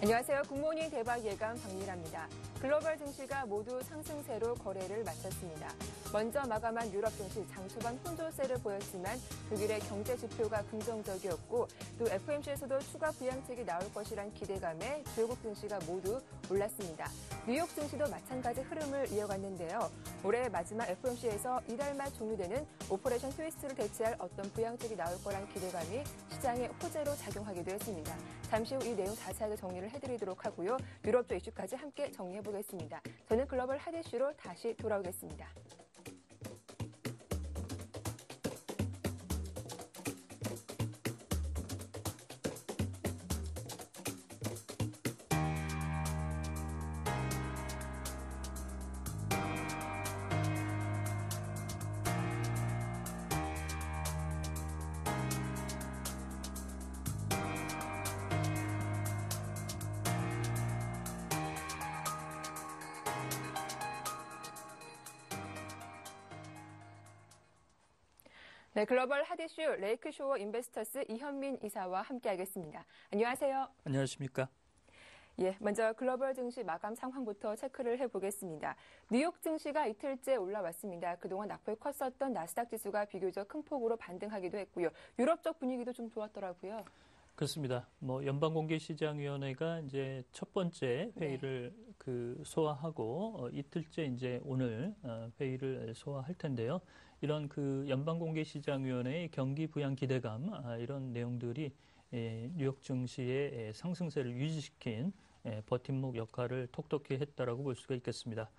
안녕하세요. 굿모닝 대박 예감 박미라입니다. 글로벌 증시가 모두 상승세로 거래를 마쳤습니다. 먼저 마감한 유럽 증시 장초반 혼조세를 보였지만 독일의 경제 지표가 긍정적이었고 또 FOMC에서도 추가 부양책이 나올 것이란 기대감에 주요국 증시가 모두 올랐습니다. 뉴욕 증시도 마찬가지 흐름을 이어갔는데요. 올해 마지막 FOMC에서 이달 말 종료되는 오퍼레이션 트위스트를 대체할 어떤 부양책이 나올 거란 기대감이 시장의 호재로 작용하기도 했습니다. 잠시 후 이 내용 자세하게 정리를 해드리도록 하고요. 유럽 쪽 이슈까지 함께 정리해보겠습니다. 저는 글로벌 핫 이슈로 다시 돌아오겠습니다. 네, 글로벌 핫 이슈 레이크쇼어 인베스터스 이현민 이사와 함께하겠습니다. 안녕하세요. 안녕하십니까? 예, 먼저 글로벌 증시 마감 상황부터 체크를 해보겠습니다. 뉴욕 증시가 이틀째 올라왔습니다. 그동안 낙폭이 컸었던 나스닥 지수가 비교적 큰 폭으로 반등하기도 했고요. 유럽 쪽 분위기도 좀 좋았더라고요. 그렇습니다. 연방공개시장위원회가 이제 첫 번째 회의를 소화하고 이틀째 이제 오늘 회의를 소화할 텐데요. 이런 연방공개시장위원회의 경기 부양 기대감 이런 내용들이 뉴욕 증시의 상승세를 유지시킨 버팀목 역할을 톡톡히 했다라고 볼 수가 있겠습니다.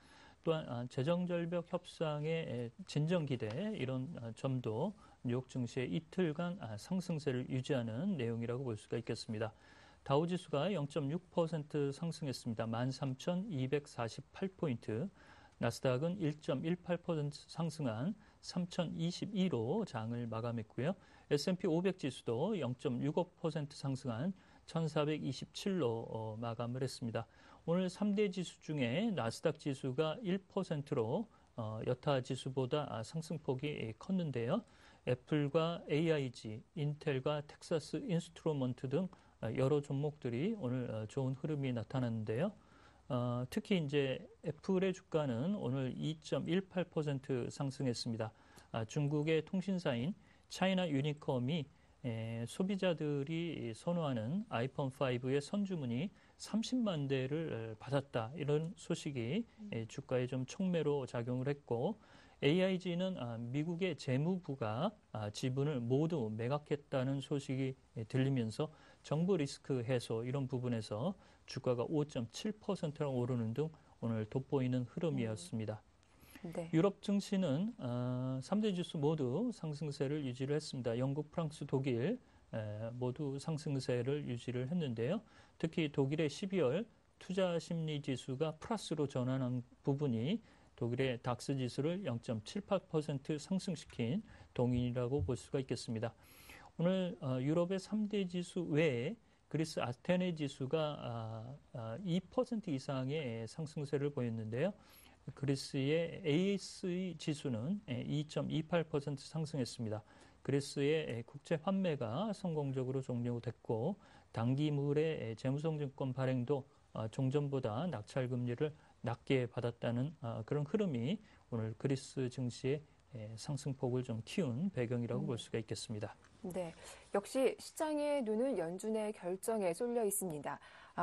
또한 재정절벽 협상의 진정 기대 이런 점도 뉴욕 증시의 이틀간 상승세를 유지하는 내용이라고 볼 수가 있겠습니다. 다우지수가 0.6% 상승했습니다. 13,248포인트. 나스닥은 1.18% 상승한 3,022로 장을 마감했고요. S&P 500 지수도 0.65% 상승한 1,427로 마감을 했습니다. 오늘 3대 지수 중에 나스닥 지수가 1%로 여타 지수보다 상승폭이 컸는데요. 애플과 AIG, 인텔과 텍사스 인스트루먼트 등 여러 종목들이 오늘 좋은 흐름이 나타났는데요. 특히 이제 애플의 주가는 오늘 2.18% 상승했습니다. 중국의 통신사인 차이나 유니컴이 소비자들이 선호하는 아이폰 5의 선주문이 30만 대를 받았다. 이런 소식이 주가에 좀 촉매로 작용을 했고 AIG는 미국의 재무부가 지분을 모두 매각했다는 소식이 들리면서 정부 리스크 해소 이런 부분에서 주가가 5.7%나 오르는 등 오늘 돋보이는 흐름이었습니다. 네. 유럽 증시는 3대 지수 모두 상승세를 유지를 했습니다. 영국, 프랑스, 독일 모두 상승세를 유지를 했는데요. 특히 독일의 12월 투자 심리 지수가 플러스로 전환한 부분이 독일의 닥스 지수를 0.78% 상승시킨 동인이라고 볼 수가 있겠습니다. 오늘 유럽의 3대 지수 외에 그리스 아테네 지수가 2% 이상의 상승세를 보였는데요. 그리스의 ASE 지수는 2.28% 상승했습니다. 그리스의 국제 환매가 성공적으로 종료됐고 단기물의 재무성증권 발행도 종전보다 낙찰 금리를 낮게 받았다는 그런 흐름이 오늘 그리스 증시의 상승폭을 좀 키운 배경이라고 볼 수가 있겠습니다. 네, 역시 시장의 눈은 연준의 결정에 쏠려 있습니다.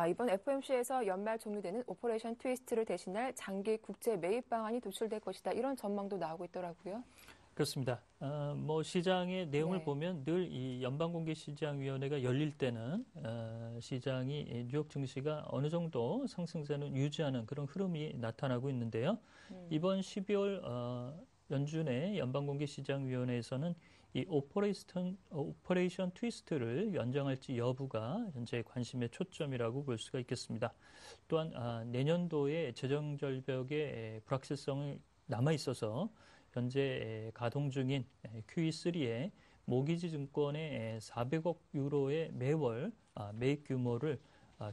이번 FOMC에서 연말 종료되는 오퍼레이션 트위스트를 대신할 장기 국채 매입 방안이 도출될 것이다. 이런 전망도 나오고 있더라고요. 그렇습니다. 시장의 내용을 보면 늘 이 연방공개시장위원회가 열릴 때는 시장이 뉴욕 증시가 어느 정도 상승세는 유지하는 그런 흐름이 나타나고 있는데요. 이번 12월 연준의 연방공개시장위원회에서는 이 오퍼레이션 트위스트를 연장할지 여부가 현재 관심의 초점이라고 볼 수가 있겠습니다. 또한 내년도에 재정절벽의 불확실성이 남아 있어서 현재 가동 중인 QE3의 모기지 증권의 400억 유로의 매월 매입 규모를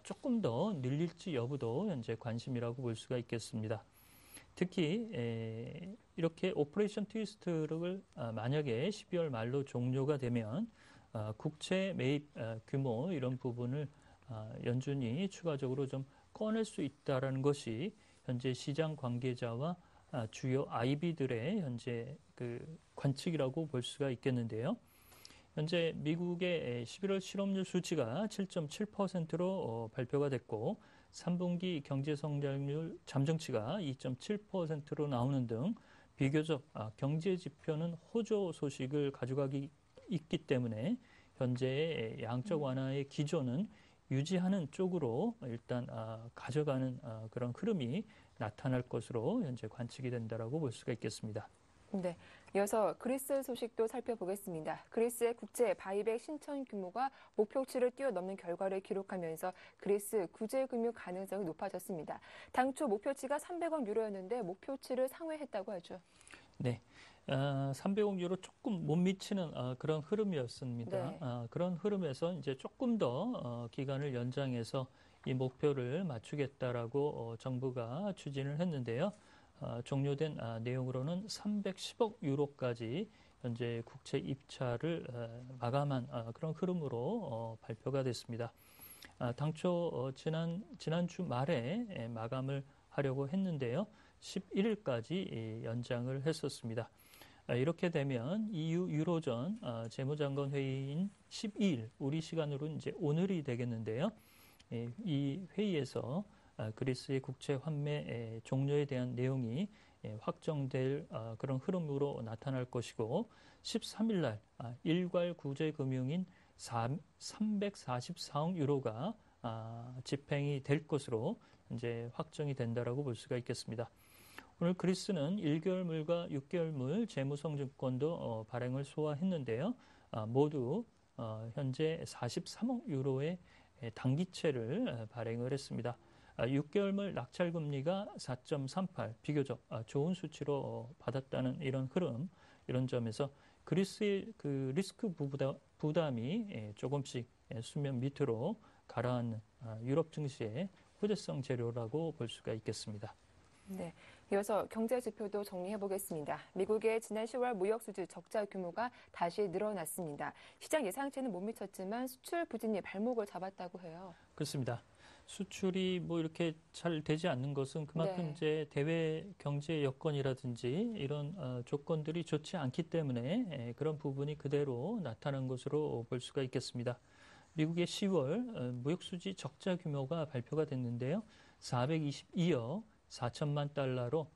조금 더 늘릴지 여부도 현재 관심이라고 볼 수가 있겠습니다. 특히 이렇게 오퍼레이션 트위스트를 만약에 12월 말로 종료가 되면 국채 매입 규모 이런 부분을 연준이 추가적으로 좀 꺼낼 수 있다라는 것이 현재 시장 관계자와 주요 IB들의 현재 그 관측이라고 볼 수가 있겠는데요. 현재 미국의 11월 실업률 수치가 7.7%로 발표가 됐고 3분기 경제 성장률 잠정치가 2.7%로 나오는 등 비교적 경제 지표는 호조 소식을 가져가기 있기 때문에 현재의 양적 완화의 기조는 유지하는 쪽으로 일단 가져가는 그런 흐름이 나타날 것으로 현재 관측이 된다라고 볼 수가 있겠습니다. 네, 이어서 그리스 소식도 살펴보겠습니다. 그리스의 국제 바이백 신청 규모가 목표치를 뛰어넘는 결과를 기록하면서 그리스 구제 금융 가능성이 높아졌습니다. 당초 목표치가 300억 유로였는데 목표치를 상회했다고 하죠. 네, 300억 유로 조금 못 미치는 그런 흐름이었습니다. 네. 그런 흐름에서 이제 조금 더 기간을 연장해서 이 목표를 맞추겠다라고 정부가 추진을 했는데요. 종료된 내용으로는 310억 유로까지 현재 국채 입찰을 마감한 그런 흐름으로 발표가 됐습니다. 당초 지난주 말에 마감을 하려고 했는데요. 11일까지 연장을 했었습니다. 이렇게 되면 EU 유로존 재무장관 회의인 12일 우리 시간으로 이제 오늘이 되겠는데요. 이 회의에서 그리스의 국채 환매 종료에 대한 내용이 확정될 그런 흐름으로 나타날 것이고 13일 날 일괄 구제 금융인 344억 유로가 집행이 될 것으로 이제 확정이 된다라고 볼 수가 있겠습니다. 오늘 그리스는 1개월물과 6개월물 재무성증권도 발행을 소화했는데요. 모두 현재 43억 유로의 단기채를 발행을 했습니다. 6개월물 낙찰금리가 4.38 비교적 좋은 수치로 받았다는 이런 흐름, 이런 점에서 그리스의 그 리스크 부담이 조금씩 수면 밑으로 가라앉는 유럽 증시의 호재성 재료라고 볼 수가 있겠습니다. 네, 이어서 경제 지표도 정리해 보겠습니다. 미국의 지난 10월 무역 수지 적자 규모가 다시 늘어났습니다. 시장 예상치는 못 미쳤지만 수출 부진이 발목을 잡았다고 해요. 그렇습니다. 수출이 뭐 이렇게 잘 되지 않는 것은 그만큼 네. 이제 대외 경제 여건이라든지 이런 조건들이 좋지 않기 때문에 그런 부분이 그대로 나타난 것으로 볼 수가 있겠습니다. 미국의 10월 무역 수지 적자 규모가 발표가 됐는데요. 422억 4천만 달러로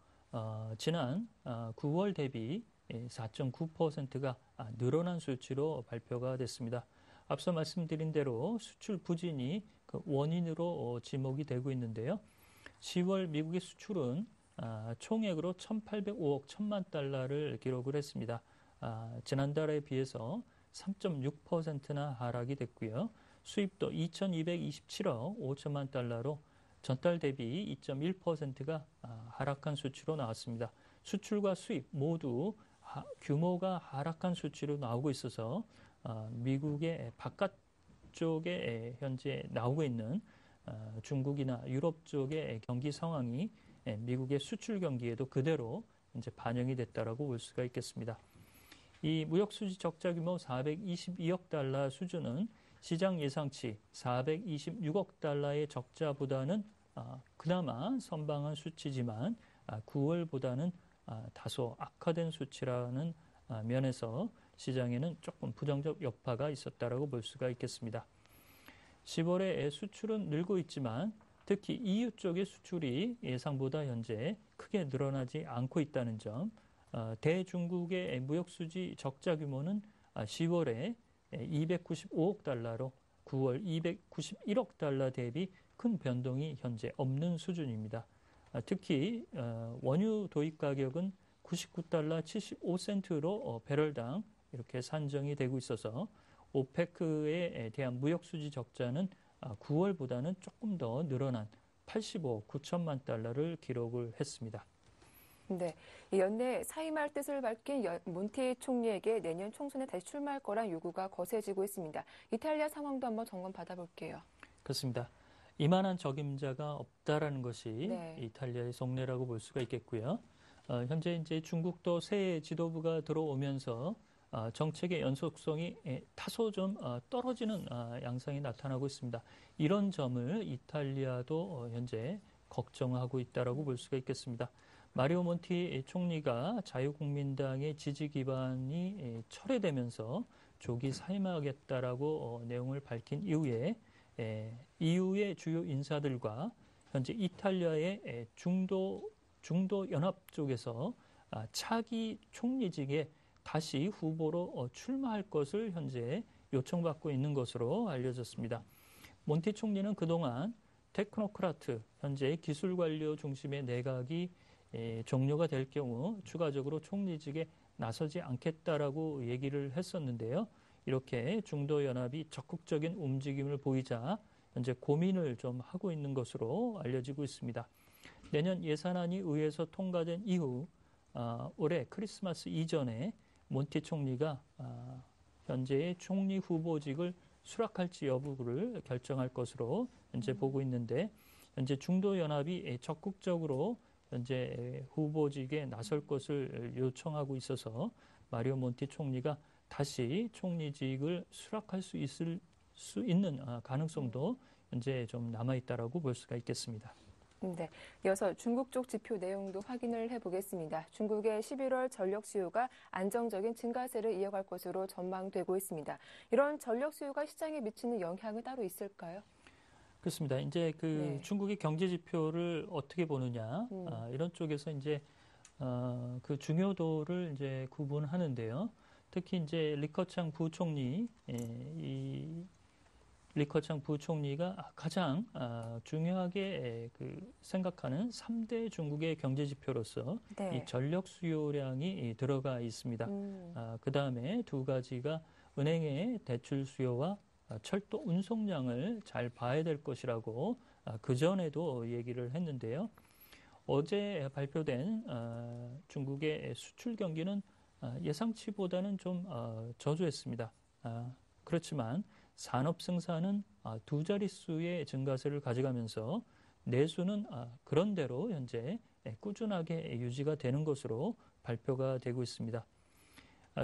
지난 9월 대비 4.9%가 늘어난 수치로 발표가 됐습니다. 앞서 말씀드린 대로 수출 부진이 그 원인으로 지목이 되고 있는데요. 10월 미국의 수출은 총액으로 1,805억 1천만 달러를 기록을 했습니다. 지난달에 비해서 3.6%나 하락이 됐고요. 수입도 2,227억 5천만 달러로 전달 대비 2.1%가 하락한 수치로 나왔습니다. 수출과 수입 모두 규모가 하락한 수치로 나오고 있어서 미국의 바깥 쪽에 현재 나오고 있는 중국이나 유럽 쪽의 경기 상황이 미국의 수출 경기에도 그대로 이제 반영이 됐다라고 볼 수가 있겠습니다. 이 무역 수지 적자 규모 422억 달러 수준은 시장 예상치 426억 달러의 적자보다는 그나마 선방한 수치지만 9월보다는 다소 악화된 수치라는 면에서 시장에는 조금 부정적 여파가 있었다라고 볼 수가 있겠습니다. 10월에 수출은 늘고 있지만 특히 EU 쪽의 수출이 예상보다 현재 크게 늘어나지 않고 있다는 점, 대중국의 무역 수지 적자 규모는 10월에 295억 달러로 9월 291억 달러 대비 큰 변동이 현재 없는 수준입니다. 특히 원유 도입 가격은 99달러 75센트로 배럴당 이렇게 산정이 되고 있어서 오페크에 대한 무역 수지 적자는 9월보다는 조금 더 늘어난 85억 9천만 달러를 기록을 했습니다. 네, 연내 사임할 뜻을 밝힌 몬티 총리에게 내년 총선에 다시 출마할 거란 요구가 거세지고 있습니다. 이탈리아 상황도 한번 점검 받아볼게요. 그렇습니다. 이만한 적임자가 없다라는 것이 네. 이탈리아의 속내라고 볼 수가 있겠고요. 현재 이제 중국도 새 지도부가 들어오면서 정책의 연속성이 다소 좀 떨어지는 양상이 나타나고 있습니다. 이런 점을 이탈리아도 현재 걱정하고 있다라고 볼 수가 있겠습니다. 마리오 몬티 총리가 자유국민당의 지지 기반이 철회되면서 조기 사임하겠다라고 내용을 밝힌 이후에 EU의 주요 인사들과 현재 이탈리아의 중도 연합 쪽에서 차기 총리직에 다시 후보로 출마할 것을 현재 요청받고 있는 것으로 알려졌습니다. 몬티 총리는 그동안 테크노크라트, 현재 기술관료 중심의 내각이 종료가 될 경우 추가적으로 총리직에 나서지 않겠다라고 얘기를 했었는데요. 이렇게 중도연합이 적극적인 움직임을 보이자 현재 고민을 좀 하고 있는 것으로 알려지고 있습니다. 내년 예산안이 의회에서 통과된 이후 올해 크리스마스 이전에 몬티 총리가 현재의 총리 후보직을 수락할지 여부를 결정할 것으로 현재 보고 있는데 현재 중도연합이 적극적으로 현재 후보직에 나설 것을 요청하고 있어서 마리오 몬티 총리가 다시 총리직을 수락할 수 있는 가능성도 현재 좀 남아있다라고 볼 수가 있겠습니다. 네, 이어서 중국 쪽 지표 내용도 확인을 해보겠습니다. 중국의 11월 전력 수요가 안정적인 증가세를 이어갈 것으로 전망되고 있습니다. 이런 전력 수요가 시장에 미치는 영향은 따로 있을까요? 그렇습니다. 이제 네. 중국의 경제 지표를 어떻게 보느냐 이런 쪽에서 이제 그 중요도를 이제 구분하는데요. 특히 이제 리커창 부총리 이 리커창 부총리가 가장 중요하게 생각하는 3대 중국의 경제 지표로서 네. 이 전력 수요량이 들어가 있습니다. 그 다음에 두 가지가 은행의 대출 수요와 철도 운송량을 잘 봐야 될 것이라고 그 전에도 얘기를 했는데요. 어제 발표된 중국의 수출 경기는 예상치보다는 좀 저조했습니다. 그렇지만 산업 생산은 두 자릿수의 증가세를 가져가면서 내수는 그런대로 현재 꾸준하게 유지가 되는 것으로 발표가 되고 있습니다.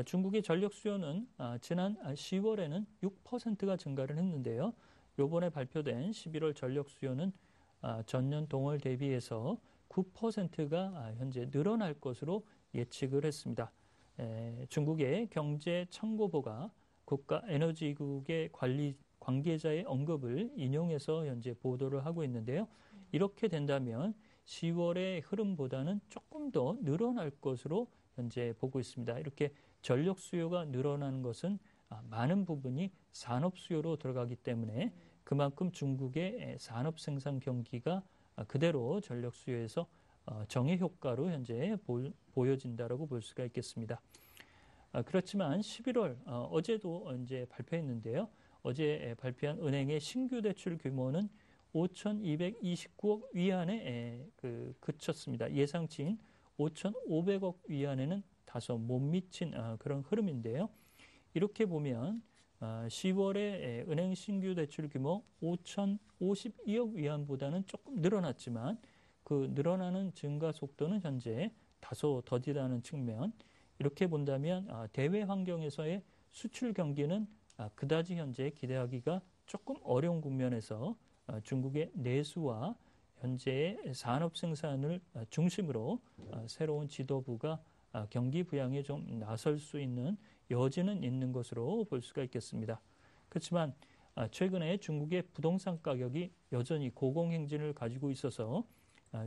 중국의 전력 수요는 지난 10월에는 6%가 증가를 했는데요. 이번에 발표된 11월 전력 수요는 전년 동월 대비해서 9%가 현재 늘어날 것으로 예측을 했습니다. 중국의 경제참고보가 국가에너지국의 관계자의 언급을 인용해서 현재 보도를 하고 있는데요. 이렇게 된다면 10월의 흐름보다는 조금 더 늘어날 것으로 현재 보고 있습니다. 이렇게 전력 수요가 늘어나는 것은 많은 부분이 산업 수요로 들어가기 때문에 그만큼 중국의 산업 생산 경기가 그대로 전력 수요에서 정의 효과로 현재 보여진다라고 볼 수가 있겠습니다. 그렇지만 11월 어제도 이제 발표했는데요. 어제 발표한 은행의 신규 대출 규모는 5,229억 위안에 그쳤습니다. 예상치인 5,500억 위안에는 다소 못 미친 그런 흐름인데요. 이렇게 보면 10월에 은행 신규 대출 규모 5,052억 위안보다는 조금 늘어났지만 그 늘어나는 증가 속도는 현재 다소 더디다는 측면. 이렇게 본다면 대외 환경에서의 수출 경기는 그다지 현재 기대하기가 조금 어려운 국면에서 중국의 내수와 현재의 산업 생산을 중심으로 새로운 지도부가 경기 부양에 좀 나설 수 있는 여지는 있는 것으로 볼 수가 있겠습니다. 그렇지만 최근에 중국의 부동산 가격이 여전히 고공행진을 가지고 있어서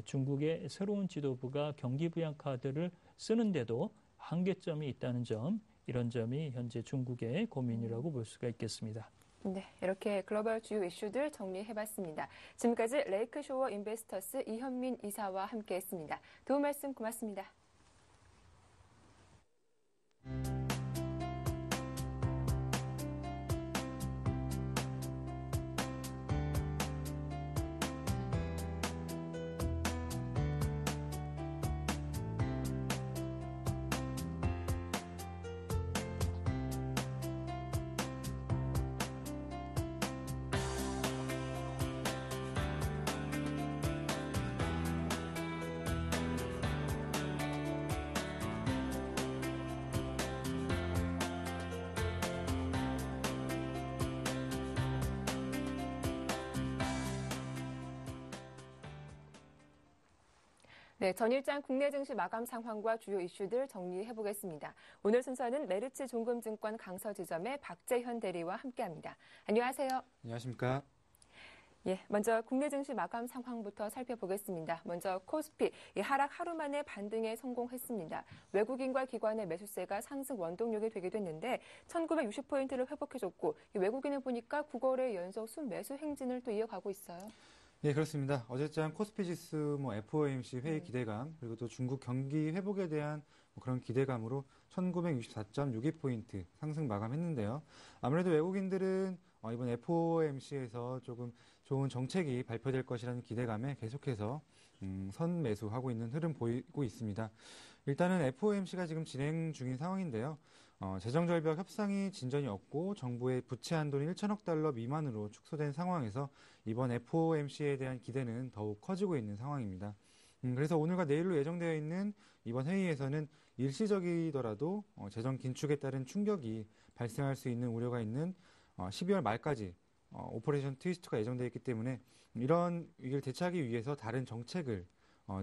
중국의 새로운 지도부가 경기 부양 카드를 쓰는데도 한계점이 있다는 점, 이런 점이 현재 중국의 고민이라고 볼 수가 있겠습니다. 네, 이렇게 글로벌 주요 이슈들 정리해봤습니다. 지금까지 레이크쇼어 인베스터스 이현민 이사와 함께했습니다. 도움 말씀 고맙습니다. 네, 전일장 국내 증시 마감 상황과 주요 이슈들 정리해 보겠습니다. 오늘 순서는 메르츠 종금증권 강서지점의 박재현 대리와 함께합니다. 안녕하세요. 안녕하십니까. 예, 먼저 국내 증시 마감 상황부터 살펴보겠습니다. 먼저 코스피 하락 하루 만에 반등에 성공했습니다. 외국인과 기관의 매수세가 상승 원동력이 되기도 했는데 1960포인트를 회복해줬고 외국인을 보니까 9거래 연속 순매수 행진을 또 이어가고 있어요. 네, 그렇습니다. 어제장 코스피 지수 FOMC 회의 기대감 그리고 또 중국 경기 회복에 대한 그런 기대감으로 1964.62포인트 상승 마감했는데요. 아무래도 외국인들은 이번 FOMC에서 조금 좋은 정책이 발표될 것이라는 기대감에 계속해서 선매수하고 있는 흐름 보이고 있습니다. 일단은 FOMC가 지금 진행 중인 상황인데요. 재정절벽 협상이 진전이 없고 정부의 부채 한도는 1천억 달러 미만으로 축소된 상황에서 이번 FOMC에 대한 기대는 더욱 커지고 있는 상황입니다. 그래서 오늘과 내일로 예정되어 있는 이번 회의에서는 일시적이더라도 재정 긴축에 따른 충격이 발생할 수 있는 우려가 있는 12월 말까지 오퍼레이션 트위스트가 예정되어 있기 때문에 이런 위기를 대처하기 위해서 다른 정책을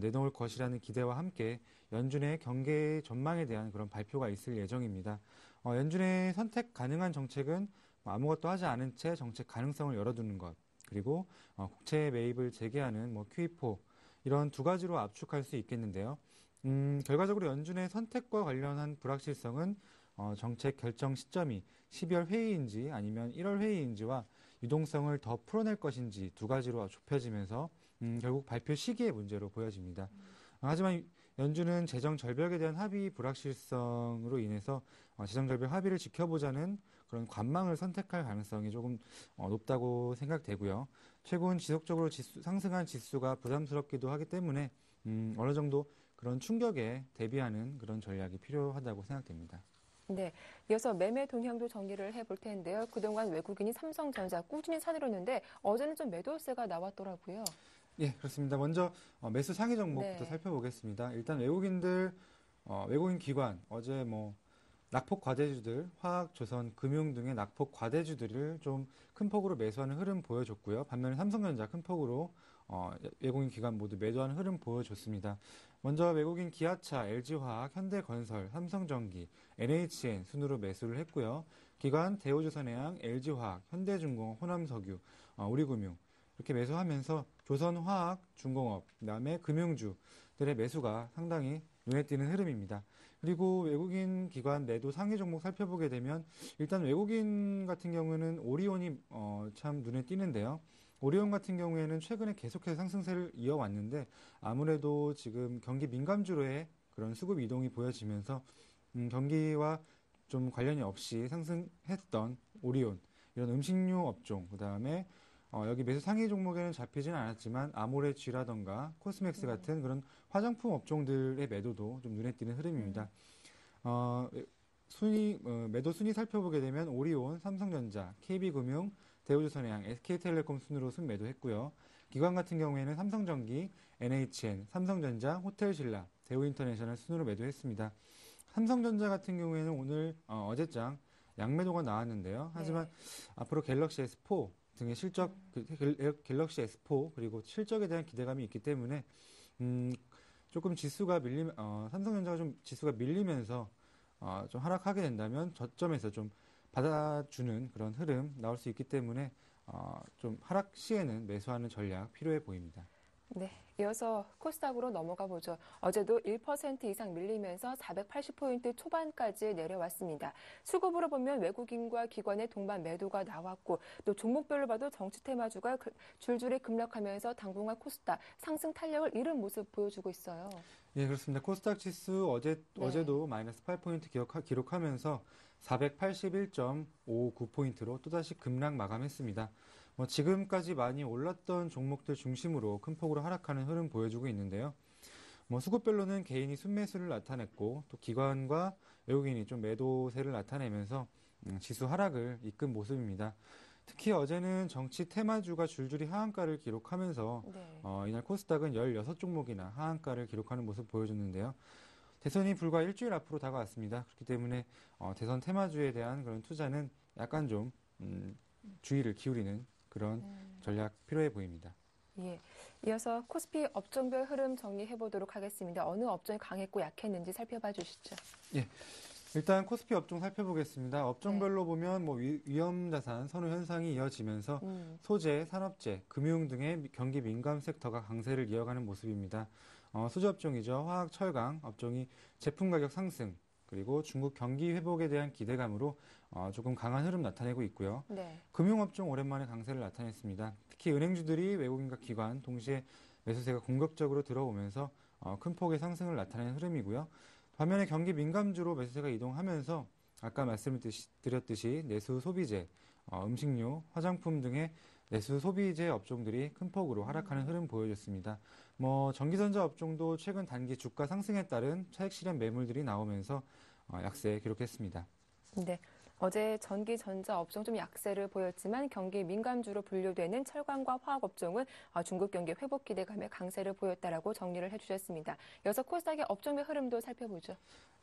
내놓을 것이라는 기대와 함께 연준의 경제 전망에 대한 그런 발표가 있을 예정입니다. 연준의 선택 가능한 정책은 아무것도 하지 않은 채 정책 가능성을 열어두는 것, 그리고 국채 매입을 재개하는 QE4 이런 두 가지로 압축할 수 있겠는데요. 결과적으로 연준의 선택과 관련한 불확실성은 정책 결정 시점이 12월 회의인지 아니면 1월 회의인지와 유동성을 더 풀어낼 것인지 두 가지로 좁혀지면서 결국 발표 시기의 문제로 보여집니다. 하지만 연준은 재정 절벽에 대한 합의 불확실성으로 인해서 재정 절벽 합의를 지켜보자는 그런 관망을 선택할 가능성이 조금 높다고 생각되고요. 최근 지속적으로 상승한 지수가 부담스럽기도 하기 때문에 어느 정도 그런 충격에 대비하는 그런 전략이 필요하다고 생각됩니다. 네, 이어서 매매 동향도 정리를 해볼 텐데요. 그동안 외국인이 삼성전자 꾸준히 사들였는데 어제는 좀 매도세가 나왔더라고요. 예, 그렇습니다. 먼저 매수 상위 종목부터 살펴보겠습니다. 일단 외국인 기관 어제 낙폭 과대주들, 화학, 조선, 금융 등의 낙폭 과대주들을 좀 큰 폭으로 매수하는 흐름 보여줬고요. 반면에 삼성전자 큰 폭으로 외국인 기관 모두 매도하는 흐름 보여줬습니다. 먼저 외국인 기아차, LG화학, 현대건설, 삼성전기, NHN 순으로 매수를 했고요. 기관 대우조선해양, LG화학, 현대중공업, 호남석유, 우리금융 이렇게 매수하면서 조선화학, 중공업, 그다음에 금융주들의 매수가 상당히 눈에 띄는 흐름입니다. 그리고 외국인 기관 매도 상위 종목 살펴보게 되면 일단 외국인 같은 경우는 오리온이 참 눈에 띄는데요. 오리온 같은 경우에는 최근에 계속해서 상승세를 이어왔는데 아무래도 지금 경기 민감주로의 그런 수급 이동이 보여지면서 경기와 좀 관련이 없이 상승했던 오리온 이런 음식료 업종 그다음에 여기 매수 상위 종목에는 잡히지는 않았지만 아모레쥐라던가 코스맥스 같은 그런 화장품 업종들의 매도도 좀 눈에 띄는 흐름입니다. 매도 순위 살펴보게 되면 오리온, 삼성전자, KB금융, 대우조선해양, SK텔레콤 순으로 순매도했고요. 기관 같은 경우에는 삼성전기, NHN, 삼성전자, 호텔신라, 대우인터내셔널 순으로 매도했습니다. 삼성전자 같은 경우에는 오늘 어제장 양매도가 나왔는데요. 하지만 앞으로 갤럭시 S4 등의 실적, 갤럭시 S4 그리고 실적에 대한 기대감이 있기 때문에 조금 삼성전자가 좀 지수가 밀리면서 좀 하락하게 된다면 저점에서 좀 받아주는 그런 흐름 나올 수 있기 때문에 좀 하락 시에는 매수하는 전략 필요해 보입니다. 네, 이어서 코스닥으로 넘어가 보죠. 어제도 1% 이상 밀리면서 480포인트 초반까지 내려왔습니다. 수급으로 보면 외국인과 기관의 동반 매도가 나왔고 또 종목별로 봐도 정치 테마주가 줄줄이 급락하면서 당분간 코스닥 상승 탄력을 잃은 모습 보여주고 있어요. 예, 그렇습니다. 코스닥 지수 어제도 마이너스 8포인트 기록하면서 481.59포인트로 또다시 급락 마감했습니다. 지금까지 많이 올랐던 종목들 중심으로 큰 폭으로 하락하는 흐름 보여주고 있는데요. 수급별로는 개인이 순매수를 나타냈고 또 기관과 외국인이 좀 매도세를 나타내면서 지수 하락을 이끈 모습입니다. 특히 어제는 정치 테마주가 줄줄이 하한가를 기록하면서 이날 코스닥은 16종목이나 하한가를 기록하는 모습 보여줬는데요. 대선이 불과 일주일 앞으로 다가왔습니다. 그렇기 때문에 대선 테마주에 대한 그런 투자는 약간 좀 주의를 기울이는 그런 전략 필요해 보입니다. 예. 이어서 코스피 업종별 흐름 정리해 보도록 하겠습니다. 어느 업종이 강했고 약했는지 살펴봐 주시죠. 예. 일단 코스피 업종 살펴보겠습니다. 업종별로 보면 뭐 위험 자산 선호 현상이 이어지면서 소재, 산업재, 금융 등의 경기 민감 섹터가 강세를 이어가는 모습입니다. 수주 업종이죠. 화학, 철강 업종이 제품 가격 상승 그리고 중국 경기 회복에 대한 기대감으로 조금 강한 흐름 나타내고 있고요. 네. 금융업종 오랜만에 강세를 나타냈습니다. 특히 은행주들이 외국인과 기관 동시에 매수세가 공격적으로 들어오면서 큰 폭의 상승을 나타내는 흐름이고요. 반면에 경기 민감주로 매수세가 이동하면서 아까 말씀드렸듯이 내수 소비재, 음식료, 화장품 등의 내수 소비재 업종들이 큰 폭으로 하락하는 흐름 보여줬습니다. 전기전자 업종도 최근 단기 주가 상승에 따른 차익 실현 매물들이 나오면서 약세 기록했습니다. 네. 어제 전기 전자 업종 좀 약세를 보였지만 경기 민감주로 분류되는 철강과 화학 업종은 중국 경기 회복 기대감에 강세를 보였다라고 정리를 해주셨습니다. 이어서 코스닥의 업종별 흐름도 살펴보죠.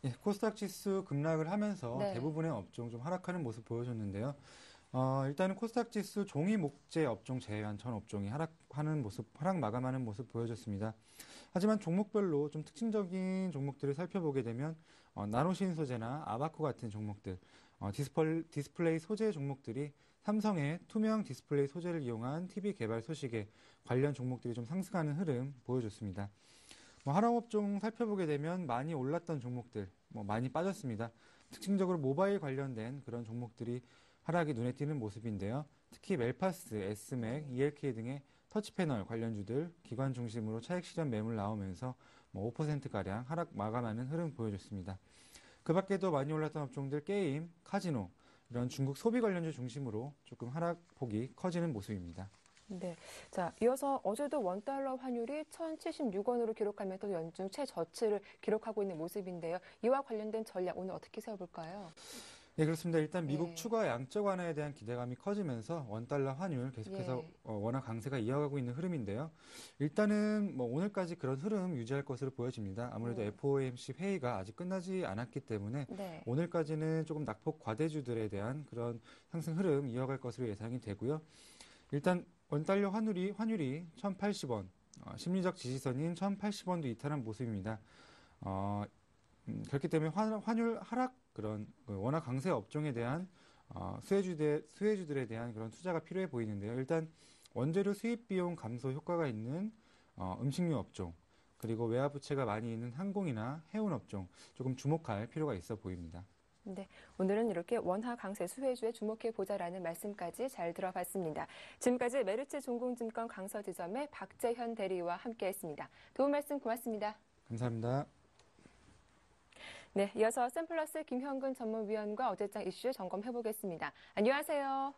예, 코스닥 지수 급락을 하면서 네. 대부분의 업종 좀 하락하는 모습 보여줬는데요. 일단은 코스닥 지수 종이 목재 업종 제외한 전 업종이 하락 마감하는 모습 보여줬습니다. 하지만 종목별로 좀 특징적인 종목들을 살펴보게 되면 나노신 소재나 아바코 같은 종목들, 디스플레이 소재 종목들이 삼성의 투명 디스플레이 소재를 이용한 TV 개발 소식에 관련 종목들이 좀 상승하는 흐름 보여줬습니다. 하락업종 살펴보게 되면 많이 올랐던 종목들, 많이 빠졌습니다. 특징적으로 모바일 관련된 그런 종목들이 하락이 눈에 띄는 모습인데요. 특히 멜파스, S맥, ELK 등의 터치패널 관련주들 기관 중심으로 차익 실현 매물 나오면서 5%가량 하락 마감하는 흐름 보여줬습니다. 그 밖에도 많이 올랐던 업종들 게임, 카지노 이런 중국 소비 관련주 중심으로 조금 하락폭이 커지는 모습입니다. 네. 자, 이어서 어제도 원달러 환율이 1,076원으로 기록하며 또 연중 최저치를 기록하고 있는 모습인데요. 이와 관련된 전략 오늘 어떻게 세워볼까요? 네, 그렇습니다. 일단 미국 예. 추가 양적 완화에 대한 기대감이 커지면서 원달러 환율 계속해서 원화 강세가 이어가고 있는 흐름인데요. 일단은 오늘까지 그런 흐름 유지할 것으로 보여집니다. 아무래도 FOMC 회의가 아직 끝나지 않았기 때문에 네. 오늘까지는 조금 낙폭 과대주들에 대한 그런 상승 흐름 이어갈 것으로 예상이 되고요. 일단 원달러 환율이 1,080원, 심리적 지지선인 1,080원도 이탈한 모습입니다. 그렇기 때문에 환율 하락 그런 원화 강세 업종에 대한 수혜주들에 대한 그런 투자가 필요해 보이는데요. 일단 원재료 수입 비용 감소 효과가 있는 음식료 업종 그리고 외화 부채가 많이 있는 항공이나 해운 업종 조금 주목할 필요가 있어 보입니다. 네, 오늘은 이렇게 원화 강세 수혜주에 주목해 보자라는 말씀까지 잘 들어봤습니다. 지금까지 메르츠 종공증권 강서지점의 박재현 대리와 함께했습니다. 도움 말씀 고맙습니다. 감사합니다. 네, 이어서 샘플러스 김형근 전문위원과 어제장 이슈 점검해 보겠습니다. 안녕하세요.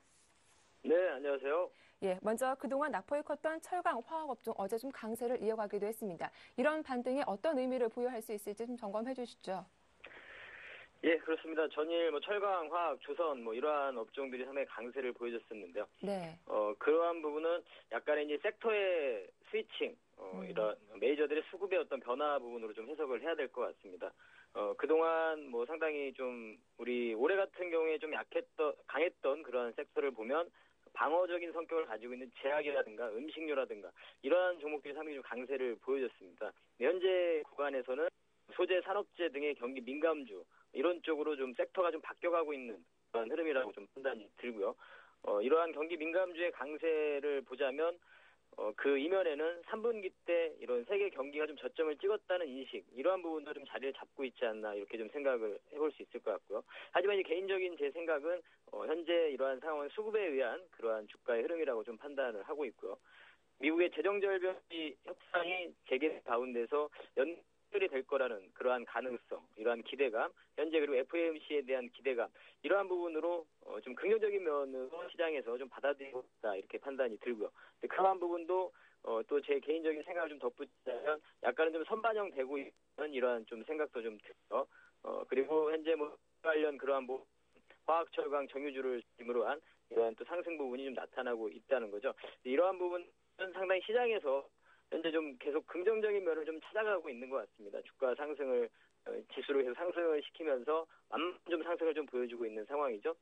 네, 안녕하세요. 예, 먼저 그동안 낙폭이 컸던 철강, 화학업종 어제 좀 강세를 이어가기도 했습니다. 이런 반등이 어떤 의미를 부여할 수 있을지 좀 점검해 주시죠. 예, 그렇습니다. 전일 철강, 화학, 조선 이러한 업종들이 상당히 강세를 보여줬었는데요. 네. 그러한 부분은 약간의 이제 sek터의 스위칭, 이런 메이저들의 수급의 어떤 변화 부분으로 좀 해석을 해야 될 것 같습니다. 그동안 상당히 좀 우리 올해 같은 경우에 좀 강했던 그런 섹터를 보면 방어적인 성격을 가지고 있는 제약이라든가 음식료라든가 이러한 종목들이 상당히 좀 강세를 보여줬습니다. 현재 구간에서는 소재, 산업재 등의 경기 민감주 이런 쪽으로 좀 섹터가 좀 바뀌어가고 있는 그런 흐름이라고 좀 판단이 들고요. 이러한 경기 민감주의 강세를 보자면 그 이면에는 3분기 때 이런 세계 경기가 좀 저점을 찍었다는 인식 이러한 부분도 좀 자리를 잡고 있지 않나 이렇게 좀 생각을 해볼 수 있을 것 같고요. 하지만 이제 개인적인 제 생각은 현재 이러한 상황은 수급에 의한 그러한 주가의 흐름이라고 좀 판단을 하고 있고요. 미국의 재정절벽이 협상이 재개 가운데서 연결이 될 거라는 그러한 가능성, 이러한 기대감, 현재 그리고 FOMC에 대한 기대감 이러한 부분으로 좀 긍정적인 면으로 시장에서 좀 받아들이고 있다 이렇게 판단이 들고요. 그러한 부분도 또 제 개인적인 생각을 좀 덧붙이자면 약간은 좀 선반영되고 있는 이러한 좀 생각도 좀 들고요. 그리고 현재 관련 그러한 화학, 철강, 정유주를 중심으로 한 이러한 또 상승 부분이 좀 나타나고 있다는 거죠. 이러한 부분은 상당히 시장에서 현재 좀 계속 긍정적인 면을 좀 찾아가고 있는 것 같습니다. 주가 상승을 지수로 해서 상승을 시키면서 좀 상승을 좀 보여주고 있는 상황이죠.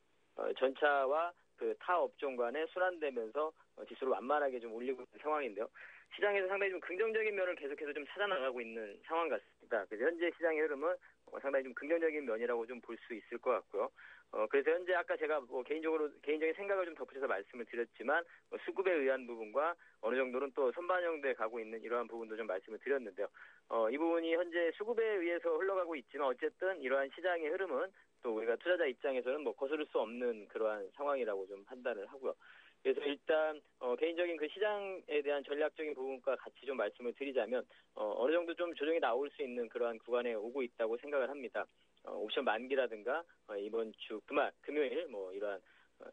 전차와 그 타 업종 간에 순환되면서 지수를 완만하게 좀 올리고 있는 상황인데요. 시장에서 상당히 좀 긍정적인 면을 계속해서 좀 찾아나가고 있는 상황 같습니다. 그래서 현재 시장의 흐름은 상당히 좀 긍정적인 면이라고 좀 볼 수 있을 것 같고요. 그래서 현재 아까 제가 개인적인 생각을 좀 덧붙여서 말씀을 드렸지만 수급에 의한 부분과 어느 정도는 또 선반영돼 가고 있는 이러한 부분도 좀 말씀을 드렸는데요. 이 부분이 현재 수급에 의해서 흘러가고 있지만 어쨌든 이러한 시장의 흐름은 또 우리가 투자자 입장에서는 뭐 거스를 수 없는 그러한 상황이라고 좀 판단을 하고요. 그래서 일단 개인적인 그 시장에 대한 전략적인 부분과 같이 좀 말씀을 드리자면 어느 정도 좀 조정이 나올 수 있는 그러한 구간에 오고 있다고 생각을 합니다. 옵션 만기라든가 이번 주 금요일 뭐 이러한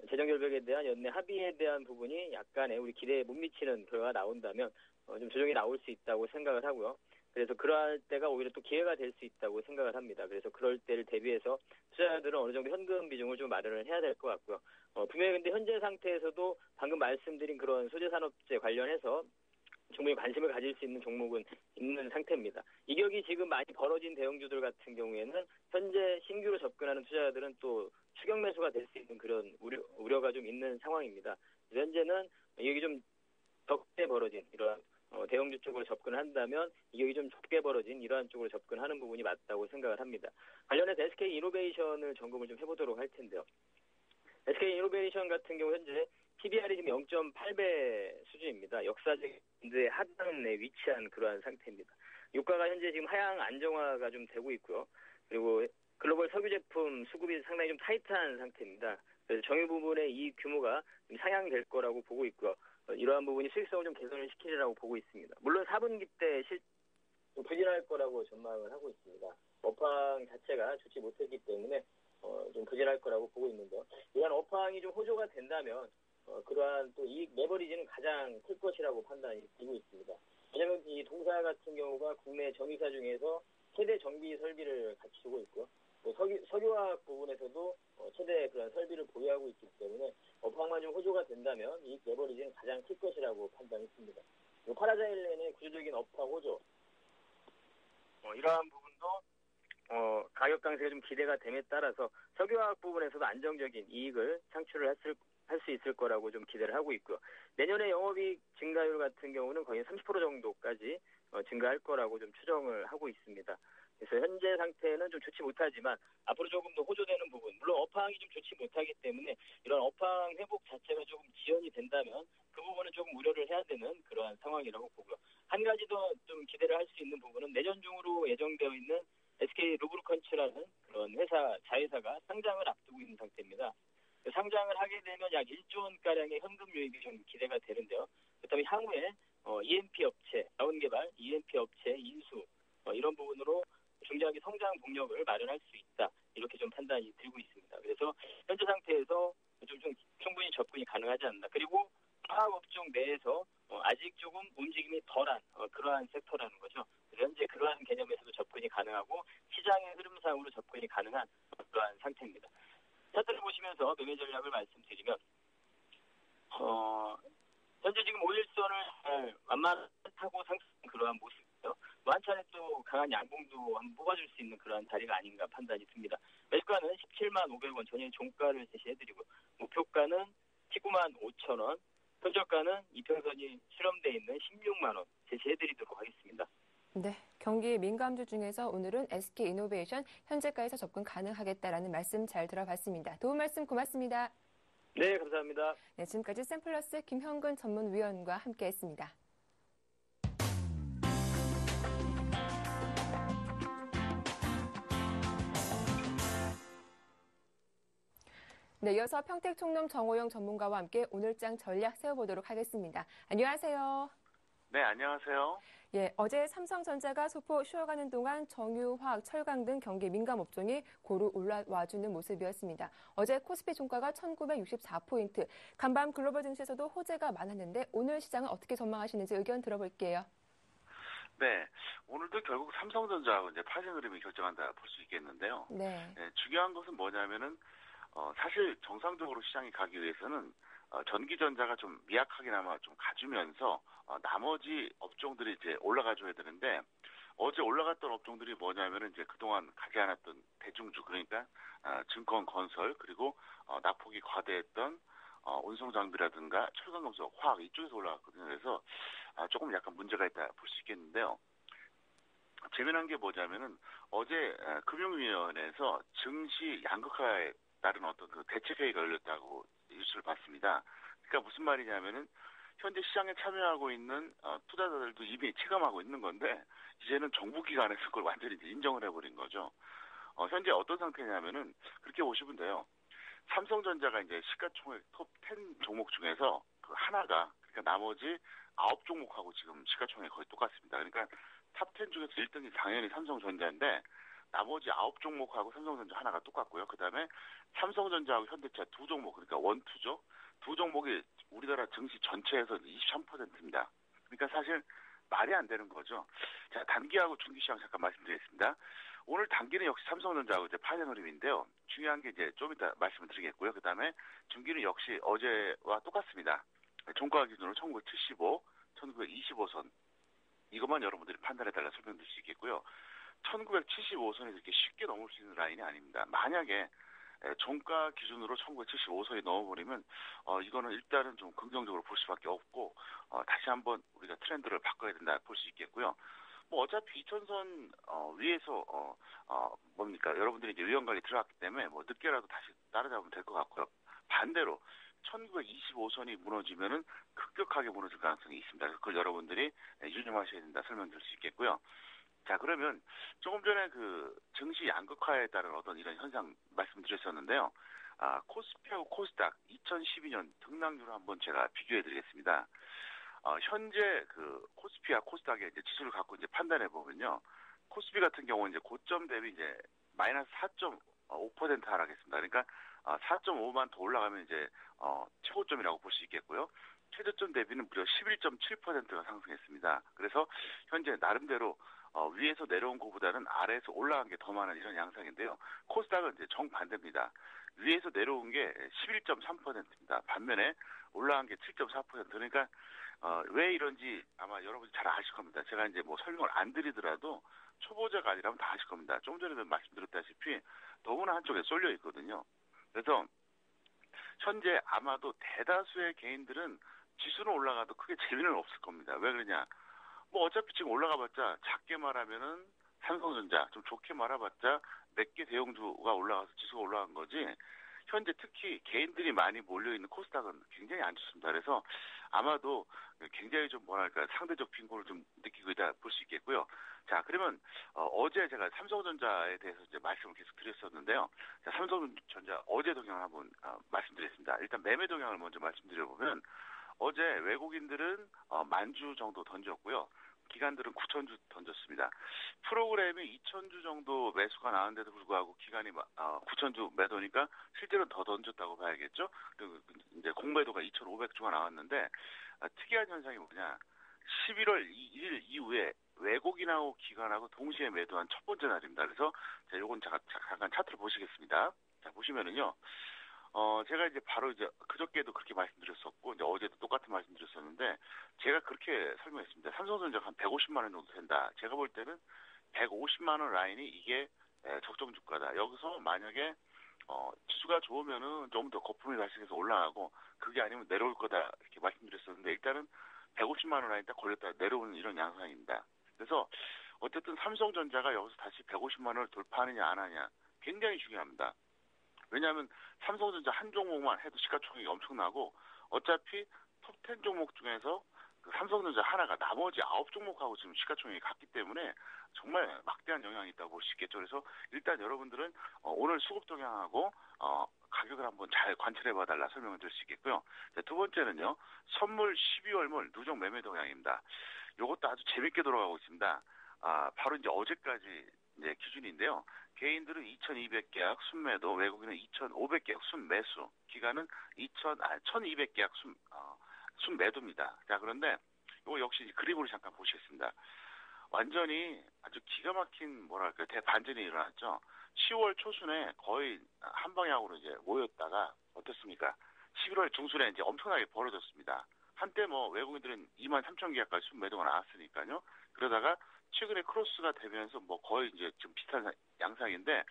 재정 결벽에 대한 연내 합의에 대한 부분이 약간의 우리 기대에 못 미치는 결과가 나온다면 좀 조정이 나올 수 있다고 생각을 하고요. 그래서 그러할 때가 오히려 또 기회가 될 수 있다고 생각을 합니다. 그래서 그럴 때를 대비해서 투자자들은 어느 정도 현금 비중을 좀 마련을 해야 될 것 같고요. 분명히 근데 현재 상태에서도 방금 말씀드린 그런 소재산업재 관련해서 충분히 관심을 가질 수 있는 종목은 있는 상태입니다. 이격이 지금 많이 벌어진 대형주들 같은 경우에는 현재 신규로 접근하는 투자자들은 또 추격 매수가 될 수 있는 그런 우려가 좀 있는 상황입니다. 현재는 이격이 좀 적게 벌어진 이러한 대형주 쪽으로 접근을 한다면 이격이 좀 좁게 벌어진 이러한 쪽으로 접근하는 부분이 맞다고 생각을 합니다. 관련해서 SK 이노베이션을 점검을 좀 해보도록 할 텐데요. SK 이노베이션 같은 경우 현재 PBR이 지금 0.8배 수준입니다. 역사적 하단에 위치한 그러한 상태입니다. 유가가 현재 지금 하향 안정화가 좀 되고 있고요. 그리고 글로벌 석유 제품 수급이 상당히 좀 타이트한 상태입니다. 그래서 정유 부분의 이익 규모가 좀 상향될 거라고 보고 있고요. 이러한 부분이 수익성을 좀 개선을 시키리라고 보고 있습니다. 물론 4분기 때 부진할 거라고 전망을 하고 있습니다. 업황 자체가 좋지 못했기 때문에 좀 부진할 거라고 보고 있는데요. 이러한 업황이 좀 호조가 된다면 그러한 또 이익 레버리지는 가장 클 것이라고 판단이 되고 있습니다. 왜냐하면 이 동사 같은 경우가 국내 정유사 중에서 최대 정비 설비를 갖추고 있고요. 또 석유화학 부분에서도 최대 그런 설비를 보유하고 있기 때문에 업황만 좀 호조가 된다면 이익 레버리지는 가장 클 것이라고 판단했습니다. 파라자일렌의 구조적인 업황 호조 이러한 부분도 가격 강세가 좀 기대가 됨에 따라서 석유화학 부분에서도 안정적인 이익을 창출을 할 수 있을 거라고 좀 기대를 하고 있고요. 내년에 영업이익 증가율 같은 경우는 거의 30% 정도까지 증가할 거라고 좀 추정을 하고 있습니다. 그래서 현재 상태는 좀 좋지 못하지만 앞으로 조금 더 호조되는 부분, 물론 업황이 좀 좋지 못하기 때문에 이런 업황 회복 자체가 조금 지연이 된다면 그 부분은 조금 우려를 해야 되는 그러한 상황이라고 보고요. 한 가지 더 좀 기대를 할 수 있는 부분은 내년 중으로 예정되어 있는 SK 루브리컨츠라는 그런 자회사가 상장을 앞두고 있는 상태입니다. 상장을 하게 되면 약 1조 원가량의 현금 유입이 좀 기대가 되는데요. 그렇다면 향후에 EMP 업체, 자원개발, EMP 업체 인수 이런 부분으로 중장기 성장 동력을 마련할 수 있다. 이렇게 좀 판단이 들고 있습니다. 그래서 현재 상태에서 좀 충분히 접근이 가능하지 않나. 그리고 화학업종 내에서 아직 조금 움직임이 덜한 그러한 섹터라는 거죠. 현재 그러한 개념에서도 접근이 가능하고 시장의 흐름상으로 접근이 가능한 그러한 상태입니다. 차트를 보시면서 매매 전략을 말씀드리면 현재 지금 5일선을 완만하고 상승 그러한 모습이고요. 한 차례 또 강한 양봉도 한번 뽑아줄 수 있는 그러한 자리가 아닌가 판단이 듭니다. 매수가는 17만 500원 전일 종가를 제시해드리고 목표가는 19만 5천 원, 손절가는 이평선이 실험되어 있는 16만 원 제시해드리도록 하겠습니다. 네, 경기 민감주 중에서 오늘은 SK 이노베이션 현재가에서 접근 가능하겠다라는 말씀 잘 들어봤습니다. 도움 말씀 고맙습니다. 네, 감사합니다. 네, 지금까지 샘플러스 김형근 전문위원과 함께했습니다. 네, 이어서 평택총론 정호영 전문가와 함께 오늘장 전략 세워보도록 하겠습니다. 안녕하세요. 네, 안녕하세요. 예, 어제 삼성전자가 소폭 쉬어가는 동안 정유, 화학, 철강 등 경기 민감 업종이 고루 올라와주는 모습이었습니다. 어제 코스피 종가가 1964포인트, 간밤 글로벌 증시에서도 호재가 많았는데 오늘 시장은 어떻게 전망하시는지 의견 들어볼게요. 네, 오늘도 결국 삼성전자하고 이제 파생 흐름이 결정한다 볼 수 있겠는데요. 네. 중요한 것은 뭐냐면은 사실 정상적으로 시장이 가기 위해서는 전기전자가 좀 미약하게나마 좀 가주면서 나머지 업종들이 이제 올라가줘야 되는데 어제 올라갔던 업종들이 뭐냐면은 이제 그동안 가지 않았던 대중주 그러니까 증권 건설 그리고 낙폭이 과대했던 운송 장비라든가 철강 금속, 화학 이쪽에서 올라갔거든요. 그래서 조금 약간 문제가 있다 볼 수 있겠는데요. 재미난 게 뭐냐면은 어제 금융위원회에서 증시 양극화에 따른 어떤 그 대책회의가 열렸다고 뉴스를 봤습니다. 그러니까 무슨 말이냐면은 현재 시장에 참여하고 있는 투자자들도 이미 체감하고 있는 건데 이제는 정부기관에서 그걸 완전히 이제 인정을 해버린 거죠. 현재 어떤 상태냐면은 그렇게 보시면 돼요. 삼성전자가 이제 시가총액 톱 10 종목 중에서 그 하나가 그러니까 나머지 9종목하고 지금 시가총액이 거의 똑같습니다. 그러니까 탑 10 중에서 1등이 당연히 삼성전자인데 나머지 9종목하고 삼성전자 하나가 똑같고요. 그다음에 삼성전자하고 현대차 두 종목 그러니까 원투죠. 두 종목이 우리나라 증시 전체에서 23%입니다. 그러니까 사실 말이 안 되는 거죠. 자, 단기하고 중기 시장 잠깐 말씀드리겠습니다. 오늘 단기는 역시 삼성전자하고 이제 파생 흐름인데요. 중요한 게 이제 좀 이따 말씀을 드리겠고요. 그 다음에 중기는 역시 어제와 똑같습니다. 종가 기준으로 1975, 1925선. 이것만 여러분들이 판단해달라 설명드릴 수 있겠고요. 1975선에서 이렇게 쉽게 넘을 수 있는 라인이 아닙니다. 만약에 종가 기준으로 1975선이 넘어버리면 이거는 일단은 좀 긍정적으로 볼 수밖에 없고 다시 한번 우리가 트렌드를 바꿔야 된다 볼 수 있겠고요. 뭐 어차피 2000선 위에서 뭡니까 여러분들이 이제 위험관리 들어갔기 때문에 뭐 늦게라도 다시 따라잡으면 될 것 같고요. 반대로 1925선이 무너지면은 급격하게 무너질 가능성이 있습니다. 그래서 그걸 여러분들이 유념하셔야 된다 설명드릴 수 있겠고요. 자, 그러면 조금 전에 그 증시 양극화에 따른 어떤 이런 현상 말씀드렸었는데요. 코스피하고 코스닥 2012년 등락률을 한번 제가 비교해 드리겠습니다. 현재 그 코스피와 코스닥의 이제 지수를 갖고 이제 판단해 보면요. 코스피 같은 경우는 이제 고점 대비 이제 마이너스 4.5% 하락했습니다. 그러니까 4.5만 더 올라가면 이제 최고점이라고 볼 수 있겠고요. 최저점 대비는 무려 11.7%가 상승했습니다. 그래서 현재 나름대로 위에서 내려온 것보다는 아래에서 올라간 게 더 많은 이런 양상인데요. 코스닥은 이제 정반대입니다. 위에서 내려온 게 11.3%입니다. 반면에 올라간 게 7.4%. 그러니까 왜 이런지 아마 여러분이 잘 아실 겁니다. 제가 이제 뭐 설명을 안 드리더라도 초보자가 아니라면 다 아실 겁니다. 조금 전에도 말씀드렸다시피 너무나 한쪽에 쏠려 있거든요. 그래서 현재 아마도 대다수의 개인들은 지수는 올라가도 크게 재미는 없을 겁니다. 왜 그러냐? 뭐 어차피 지금 올라가봤자 작게 말하면은 삼성전자, 좀 좋게 말해봤자 몇 개 대형주가 올라가서 지수가 올라간 거지. 현재 특히 개인들이 많이 몰려있는 코스닥은 굉장히 안 좋습니다. 그래서 아마도 굉장히 좀 뭐랄까 상대적 빈곤을 좀 느끼고 있다 볼 수 있겠고요. 자, 그러면 어제 제가 삼성전자에 대해서 이제 말씀을 계속 드렸었는데요. 자, 삼성전자 어제 동향을 한번 말씀드렸습니다. 일단 매매 동향을 먼저 말씀드려보면 어제 외국인들은 10,000주 정도 던졌고요. 기관들은 9,000주 던졌습니다. 프로그램이 2,000주 정도 매수가 나왔는데도 불구하고 기관이 9,000주 매도니까 실제로는 더 던졌다고 봐야겠죠. 그리고 이제 공매도가 2,500주가 나왔는데 특이한 현상이 뭐냐? 11월 1일 이후에 외국인하고 기관하고 동시에 매도한 첫 번째 날입니다. 그래서 요건 잠깐 차트를 보시겠습니다. 자, 보시면은요. 제가 이제 바로 이제 그저께도 그렇게 말씀드렸었고, 이제 어제도 똑같은 말씀드렸었는데, 제가 그렇게 설명했습니다. 삼성전자가 한 150만 원 정도 된다. 제가 볼 때는 150만 원 라인이 이게 적정 주가다. 여기서 만약에, 지수가 좋으면은 좀 더 거품이 발생해서 올라가고, 그게 아니면 내려올 거다. 이렇게 말씀드렸었는데, 일단은 150만 원 라인 딱 걸렸다 내려오는 이런 양상입니다. 그래서, 어쨌든 삼성전자가 여기서 다시 150만 원을 돌파하느냐, 안 하느냐, 굉장히 중요합니다. 왜냐하면 삼성전자 한 종목만 해도 시가총액이 엄청나고 어차피 톱 10 종목 중에서 그 삼성전자 하나가 나머지 9종목하고 지금 시가총액이 같기 때문에 정말 막대한 영향이 있다고 볼 수 있겠죠. 그래서 일단 여러분들은 오늘 수급 동향하고 가격을 한번 잘 관찰해봐달라 설명을 드릴 수 있겠고요. 자, 두 번째는요. 선물 12월물 누적 매매 동향입니다. 이것도 아주 재밌게 돌아가고 있습니다. 바로 이제 어제까지 이제 기준인데요. 개인들은 2,200계약 순매도, 외국인은 2,500계약 순매수, 기간은 1,200계약 순매도입니다. 자, 그런데 이거 역시 그림으로 잠깐 보시겠습니다. 완전히 아주 기가 막힌 뭐랄까 대반전이 일어났죠. 10월 초순에 거의 한 방향으로 이제 모였다가 어떻습니까? 11월 중순에 이제 엄청나게 벌어졌습니다. 한때 뭐 외국인들은 23,000계약까지 순매도가 나왔으니까요. 그러다가 최근에 크로스가 되면서 뭐 거의 이제 좀 비슷한 양상인데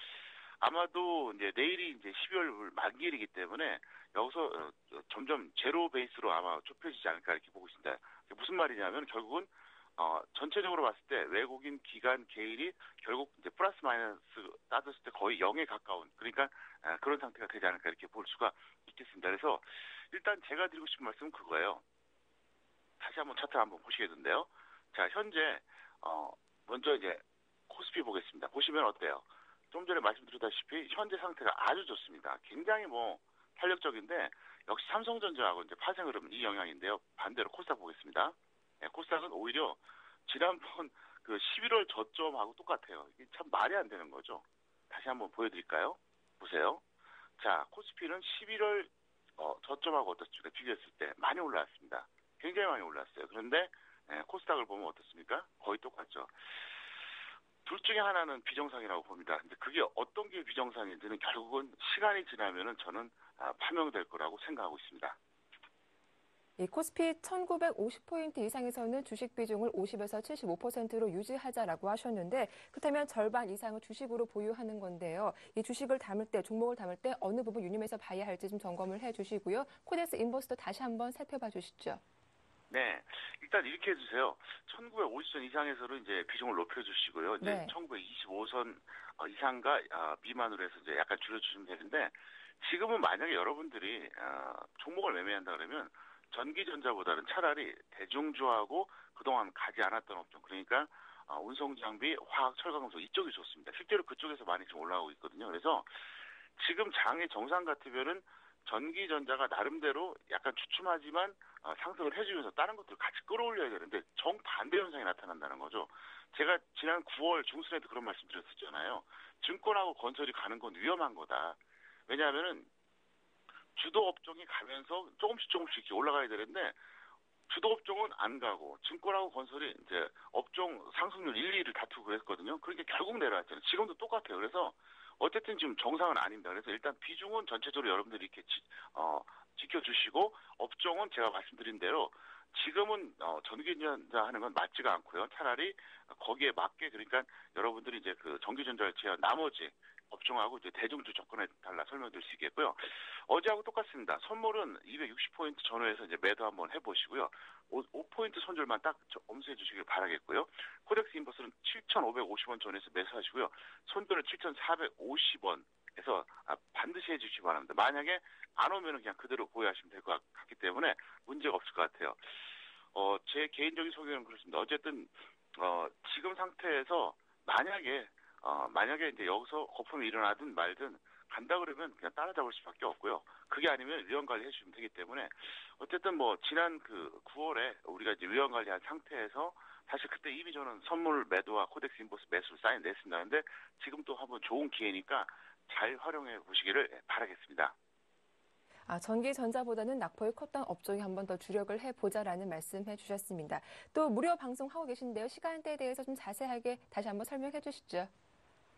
아마도 이제 내일이 이제 12월 만기일이기 때문에 여기서 점점 제로 베이스로 아마 좁혀지지 않을까 이렇게 보고 있습니다. 무슨 말이냐면 결국은 전체적으로 봤을 때 외국인 기관 개인이 결국 이제 플러스 마이너스 따졌을 때 거의 0에 가까운 그러니까 그런 상태가 되지 않을까 이렇게 볼 수가 있겠습니다. 그래서 일단 제가 드리고 싶은 말씀은 그거예요. 다시 한번 차트 한번 보시겠는데요. 자, 현재 먼저 이제 코스피 보겠습니다. 보시면 어때요? 좀 전에 말씀드렸다시피 현재 상태가 아주 좋습니다. 굉장히 탄력적인데 역시 삼성전자하고 이제 파생 흐름 이 영향인데요. 반대로 코스닥 보겠습니다. 네, 코스닥은 오히려 지난번 그 11월 저점하고 똑같아요. 이게 참 말이 안 되는 거죠. 다시 한번 보여드릴까요? 보세요. 자, 코스피는 11월 저점하고 어떻습니까? 비교했을 때 많이 올라왔습니다. 굉장히 많이 올랐어요. 그런데 코스닥을 보면 어떻습니까? 거의 똑같죠. 둘 중에 하나는 비정상이라고 봅니다. 근데 그게 어떤 게 비정상인지는 결국은 시간이 지나면은 저는 판명될 거라고 생각하고 있습니다. 이 코스피 1950포인트 이상에서는 주식 비중을 50에서 75%로 유지하자라고 하셨는데 그렇다면 절반 이상을 주식으로 보유하는 건데요. 이 주식을 담을 때, 종목을 담을 때 어느 부분 유념해서 봐야 할지 좀 점검을 해주시고요. 코덱스 인버스도 다시 한번 살펴봐 주시죠. 네, 일단 이렇게 해주세요. 1950선 이상에서는 이제 비중을 높여주시고요. 이제 네. 1925선 이상과 미만으로 해서 이제 약간 줄여주시면 되는데 지금은 만약에 여러분들이 종목을 매매한다 그러면 전기전자보다는 차라리 대중주하고 그동안 가지 않았던 업종 그러니까 운송장비, 화학, 철강금속 이쪽이 좋습니다. 실제로 그쪽에서 많이 좀 올라오고 있거든요. 그래서 지금 장의 정상 같으면은 전기전자가 나름대로 약간 주춤하지만 상승을 해주면서 다른 것들을 같이 끌어올려야 되는데 정반대 현상이 나타난다는 거죠. 제가 지난 9월 중순에도 그런 말씀 드렸었잖아요. 증권하고 건설이 가는 건 위험한 거다. 왜냐하면은 주도 업종이 가면서 조금씩 이렇게 올라가야 되는데 주도 업종은 안 가고 증권하고 건설이 이제 업종 상승률 1, 2위를 다투고 그랬거든요. 그러니까 결국 내려왔잖아요. 지금도 똑같아요. 그래서 어쨌든 지금 정상은 아닙니다. 그래서 일단 비중은 전체적으로 여러분들이 이렇게 지켜주시고 업종은 제가 말씀드린 대로 지금은 전기전자 하는 건 맞지가 않고요. 차라리 거기에 맞게 그러니까 여러분들이 이제 그 전기전자를 제한 나머지 업종하고 이제 대중주 접근에 달라 설명드릴 수 있겠고요. 어제하고 똑같습니다. 선물은 260포인트 전후에서 이제 매도 한번 해보시고요. 5포인트 손절만 딱 엄수해 주시길 바라겠고요. 코덱스 인버스는 7,550원 전후에서 매수하시고요. 손절은 7,450원에서 반드시 해주시기 바랍니다. 만약에 안 오면은 그냥 그대로 보유하시면 될 것 같기 때문에 문제가 없을 것 같아요. 제 개인적인 소견은 그렇습니다. 어쨌든 지금 상태에서 만약에 이제 여기서 거품이 일어나든 말든 간다 그러면 그냥 따라잡을 수밖에 없고요. 그게 아니면 위험 관리 해주시면 되기 때문에 어쨌든 지난 그 9월에 우리가 이제 위험 관리한 상태에서 사실 그때 이미 저는 선물 매도와 코덱스 인버스 매수를 사인 냈습니다. 근데 지금 또 한번 좋은 기회니까 잘 활용해 보시기를 바라겠습니다. 전기전자보다는 낙폭이 컸던 업종에 한 번 더 주력을 해보자라는 말씀해 주셨습니다. 또 무료 방송하고 계신데요. 시간대에 대해서 좀 자세하게 다시 한번 설명해 주시죠.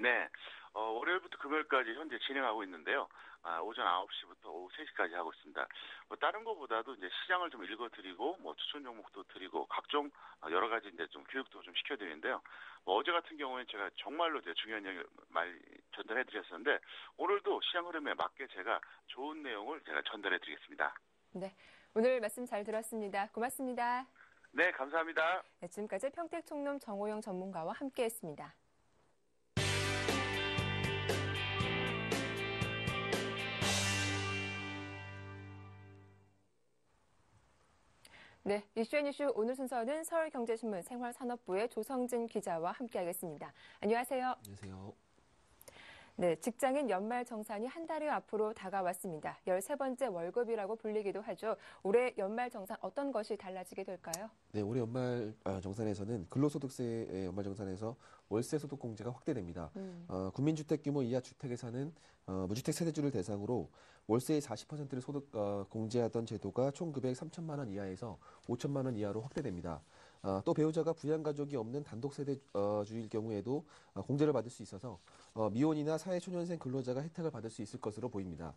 네, 월요일부터 금요일까지 현재 진행하고 있는데요. 오전 9시부터 오후 3시까지 하고 있습니다. 다른 것보다도 이제 시장을 좀 읽어드리고, 추천 종목도 드리고, 각종 여러 가지 이제 좀 교육도 좀 시켜드리는데요. 어제 같은 경우에 제가 정말로 이제 중요한 얘기를 전달해드렸었는데, 오늘도 시장 흐름에 맞게 제가 좋은 내용을 제가 전달해드리겠습니다. 네, 오늘 말씀 잘 들었습니다. 고맙습니다. 네, 감사합니다. 네, 지금까지 평택총론 정호영 전문가와 함께했습니다. 네, 이슈앤이슈 오늘 순서는 서울경제신문 생활산업부의 조성진 기자와 함께하겠습니다. 안녕하세요. 안녕하세요. 네, 직장인 연말 정산이 한 달여 앞으로 다가왔습니다. 13번째 월급이라고 불리기도 하죠. 올해 연말 정산 어떤 것이 달라지게 될까요? 네, 올해 연말 정산에서는 근로소득세의 연말 정산에서 월세 소득 공제가 확대됩니다. 국민주택 규모 이하 주택에 사는 무주택 세대주를 대상으로 월세의 40%를 소득 공제하던 제도가 총 금액 3천만 원 이하에서 5천만 원 이하로 확대됩니다. 또 배우자가 부양가족이 없는 단독세대주일 경우에도 공제를 받을 수 있어서 미혼이나 사회초년생 근로자가 혜택을 받을 수 있을 것으로 보입니다.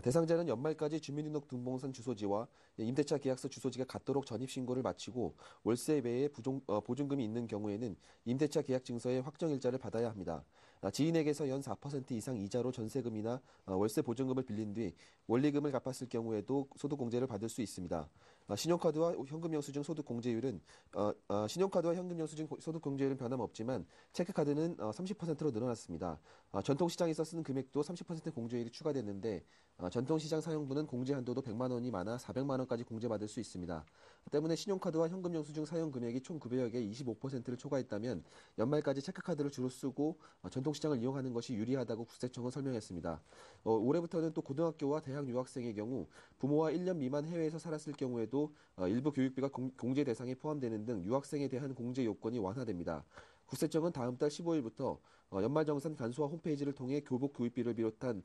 대상자는 연말까지 주민등록등본선 주소지와 임대차 계약서 주소지가 같도록 전입신고를 마치고 월세 외에 보증금이 있는 경우에는 임대차 계약 증서의 확정일자를 받아야 합니다. 지인에게서 연 4% 이상 이자로 전세금이나 월세 보증금을 빌린 뒤 원리금을 갚았을 경우에도 소득공제를 받을 수 있습니다. 신용카드와 현금 영수증 소득공제율은 소득공제율은 변함없지만 체크카드는 30%로 늘어났습니다. 전통시장에서 쓰는 금액도 30% 공제율이 추가됐는데 전통시장 사용분은 공제 한도도 100만 원이 많아 400만 원까지 공제받을 수 있습니다. 때문에 신용카드와 현금 영수증 사용 금액이 총 구매액의 25%를 초과했다면 연말까지 체크카드를 주로 쓰고 전통시장을 이용하는 것이 유리하다고 국세청은 설명했습니다. 올해부터는 또 고등학교와 대학 유학생의 경우 부모와 1년 미만 해외에서 살았을 경우에도 일부 교육비가 공제 대상에 포함되는 등 유학생에 대한 공제 요건이 완화됩니다. 국세청은 다음 달 15일부터 연말정산 간소화 홈페이지를 통해 교복 교육비를 비롯한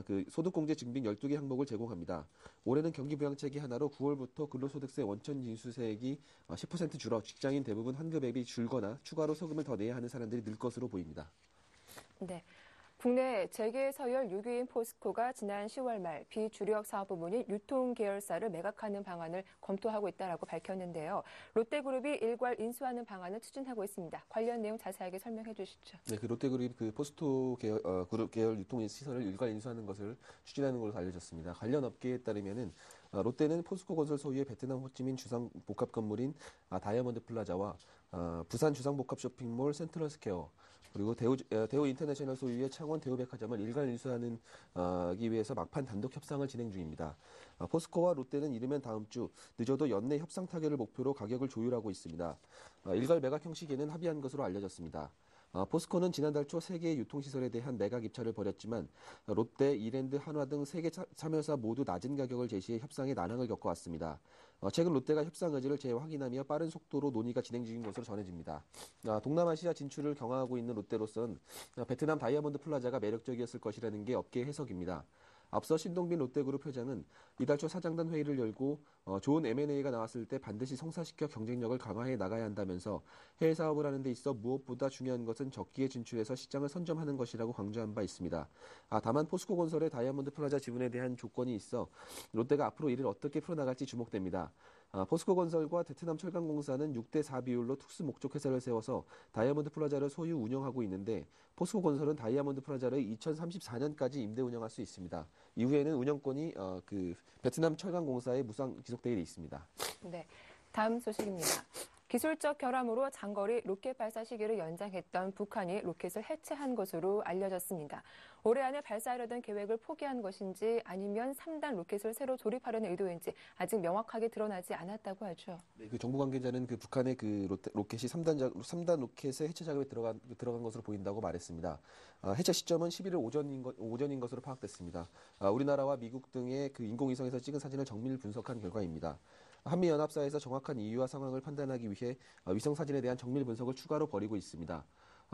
그 소득공제 증빙 12개 항목을 제공합니다. 올해는 경기부양책이 하나로 9월부터 근로소득세 원천 징수세액이 10% 줄어 직장인 대부분 환급액이 줄거나 추가로 소금을 더 내야 하는 사람들이 늘 것으로 보입니다. 네. 국내 재계 서열 6위인 포스코가 지난 10월 말 비주력 사업 부문인 유통계열사를 매각하는 방안을 검토하고 있다고 밝혔는데요. 롯데그룹이 일괄 인수하는 방안을 추진하고 있습니다. 관련 내용 자세하게 설명해 주시죠. 네, 그 롯데그룹이 그 포스코 그룹 계열 유통시설을 일괄 인수하는 것을 추진하는 걸로 알려졌습니다. 관련 업계에 따르면은 롯데는 포스코건설 소유의 베트남 호찌민 주상 복합 건물인 다이아몬드 플라자와 부산 주상복합 쇼핑몰 센트럴스퀘어 그리고 대우 인터내셔널 소유의 창원 대우백화점을 일괄 인수하기 위해서 막판 단독 협상을 진행 중입니다. 포스코와 롯데는 이르면 다음 주 늦어도 연내 협상 타결을 목표로 가격을 조율하고 있습니다. 일괄 매각 형식에는 합의한 것으로 알려졌습니다. 포스코는 지난달 초 3개의 유통시설에 대한 매각 입찰을 벌였지만 롯데, 이랜드, 한화 등 3개 참여사 모두 낮은 가격을 제시해 협상에 난항을 겪어왔습니다. 최근 롯데가 협상 의지를 재확인하며 빠른 속도로 논의가 진행 중인 것으로 전해집니다. 동남아시아 진출을 경화하고 있는 롯데로서는 베트남 다이아몬드 플라자가 매력적이었을 것이라는 게 업계의 해석입니다. 앞서 신동빈 롯데그룹 회장은 이달 초 사장단 회의를 열고 좋은 M&A가 나왔을 때 반드시 성사시켜 경쟁력을 강화해 나가야 한다면서 해외 사업을 하는 데 있어 무엇보다 중요한 것은 적기에 진출해서 시장을 선점하는 것이라고 강조한 바 있습니다. 다만 포스코건설의 다이아몬드 플라자 지분에 대한 조건이 있어 롯데가 앞으로 이를 어떻게 풀어나갈지 주목됩니다. 포스코건설과 베트남철강공사는 6대4 비율로 특수 목적 회사를 세워서 다이아몬드 플라자를 소유 운영하고 있는데 포스코건설은 다이아몬드 플라자를 2034년까지 임대 운영할 수 있습니다. 이후에는 운영권이 베트남철강공사에 무상 기속되어 있습니다. 네, 다음 소식입니다. 기술적 결함으로 장거리 로켓 발사 시기를 연장했던 북한이 로켓을 해체한 것으로 알려졌습니다. 올해 안에 발사하려던 계획을 포기한 것인지 아니면 3단 로켓을 새로 조립하려는 의도인지 아직 명확하게 드러나지 않았다고 하죠. 네, 그 정부 관계자는 그 북한의 그 로켓이 3단 로켓의 해체 작업에 들어간 것으로 보인다고 말했습니다. 해체 시점은 11일 오전인 것으로 파악됐습니다. 우리나라와 미국 등의 그 인공위성에서 찍은 사진을 정밀 분석한 결과입니다. 한미연합사에서 정확한 이유와 상황을 판단하기 위해 위성 사진에 대한 정밀 분석을 추가로 벌이고 있습니다.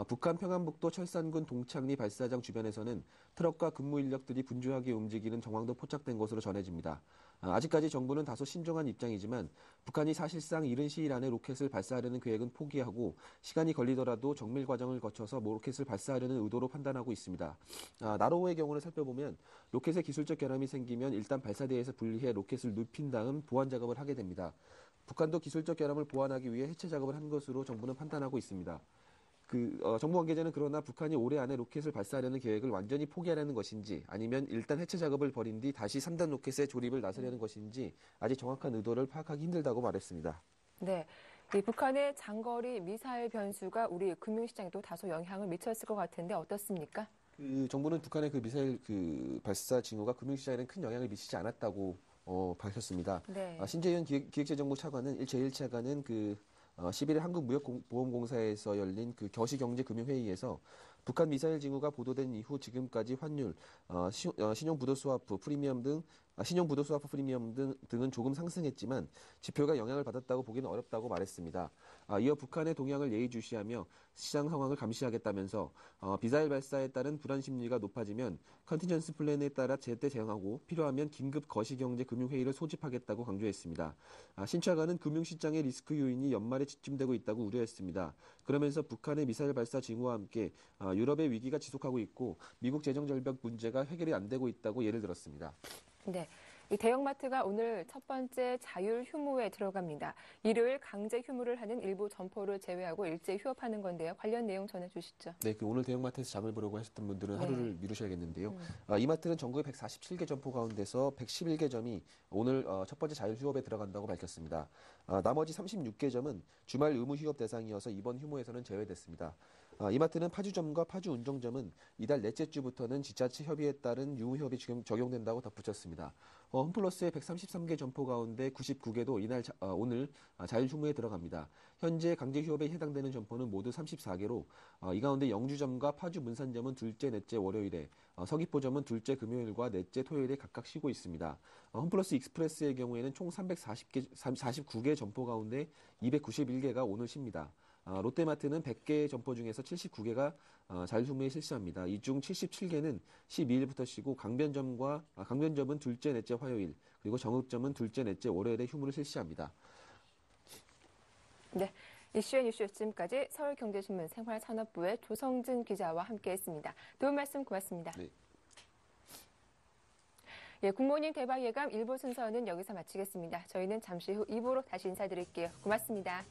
북한 평안북도 철산군 동창리 발사장 주변에서는 트럭과 근무 인력들이 분주하게 움직이는 정황도 포착된 것으로 전해집니다. 아직까지 정부는 다소 신중한 입장이지만 북한이 사실상 이른 시일 안에 로켓을 발사하려는 계획은 포기하고 시간이 걸리더라도 정밀 과정을 거쳐서 로켓을 발사하려는 의도로 판단하고 있습니다. 나로호의 경우를 살펴보면 로켓에 기술적 결함이 생기면 일단 발사대에서 분리해 로켓을 눕힌 다음 보완 작업을 하게 됩니다. 북한도 기술적 결함을 보완하기 위해 해체 작업을 한 것으로 정부는 판단하고 있습니다. 정부 관계자는 그러나 북한이 올해 안에 로켓을 발사하려는 계획을 완전히 포기하려는 것인지 아니면 일단 해체 작업을 벌인 뒤 다시 3단 로켓의 조립을 나서려는 것인지 아직 정확한 의도를 파악하기 힘들다고 말했습니다. 네, 이 북한의 장거리 미사일 변수가 우리 금융시장에도 다소 영향을 미쳤을 것 같은데 어떻습니까? 정부는 북한의 그 미사일 발사 징후가 금융시장에는 큰 영향을 미치지 않았다고 밝혔습니다. 네. 신재윤 기획재정부 차관은 제1차관은 11일 한국무역보험공사에서 열린 그 겨시경제금융회의에서 북한 미사일 징후가 보도된 이후 지금까지 환율, 신용부도스와프 프리미엄 등은 조금 상승했지만 지표가 영향을 받았다고 보기는 어렵다고 말했습니다. 이어 북한의 동향을 예의주시하며 시장 상황을 감시하겠다면서 미사일 발사에 따른 불안 심리가 높아지면 컨티전스 플랜에 따라 제때 대응하고 필요하면 긴급 거시경제금융회의를 소집하겠다고 강조했습니다. 신 차관은 금융시장의 리스크 요인이 연말에 집중되고 있다고 우려했습니다. 그러면서 북한의 미사일 발사 징후와 함께 유럽의 위기가 지속하고 있고 미국 재정 절벽 문제가 해결이 안 되고 있다고 예를 들었습니다. 네. 이 대형마트가 오늘 첫 번째 자율 휴무에 들어갑니다. 일요일 강제 휴무를 하는 일부 점포를 제외하고 일제 휴업하는 건데요. 관련 내용 전해주시죠. 네, 오늘 대형마트에서 장을 보려고 하셨던 분들은 하루를 미루셔야겠는데요. 이 마트는 전국의 147개 점포 가운데서 111개 점이 오늘 첫 번째 자율 휴업에 들어간다고 밝혔습니다. 나머지 36개 점은 주말 의무 휴업 대상이어서 이번 휴무에서는 제외됐습니다. 이마트는 파주점과 파주운정점은 이달 넷째 주부터는 지자체 협의에 따른 유무휴업이 지금 적용된다고 덧붙였습니다. 홈플러스의 133개 점포 가운데 99개도 오늘 자율휴무에 들어갑니다. 현재 강제휴업에 해당되는 점포는 모두 34개로 이 가운데 영주점과 파주 문산점은 둘째, 넷째 월요일에, 서귀포점은 둘째 금요일과 넷째 토요일에 각각 쉬고 있습니다. 홈플러스 익스프레스의 경우에는 총 349개 점포 가운데 291개가 오늘 쉽니다. 롯데마트는 100개 점포 중에서 79개가 자율휴무에 실시합니다. 이 중 77개는 12일부터 쉬고 강변점은 둘째, 넷째 화요일, 그리고 정읍점은 둘째, 넷째 월요일에 휴무를 실시합니다. 네, 이슈의 뉴스 지금까지 서울경제신문 생활산업부의 조성진 기자와 함께했습니다. 도움 말씀 고맙습니다. 네. 예, 굿모닝 대박 예감 1부 순서는 여기서 마치겠습니다. 저희는 잠시 후 2부로 다시 인사드릴게요. 고맙습니다.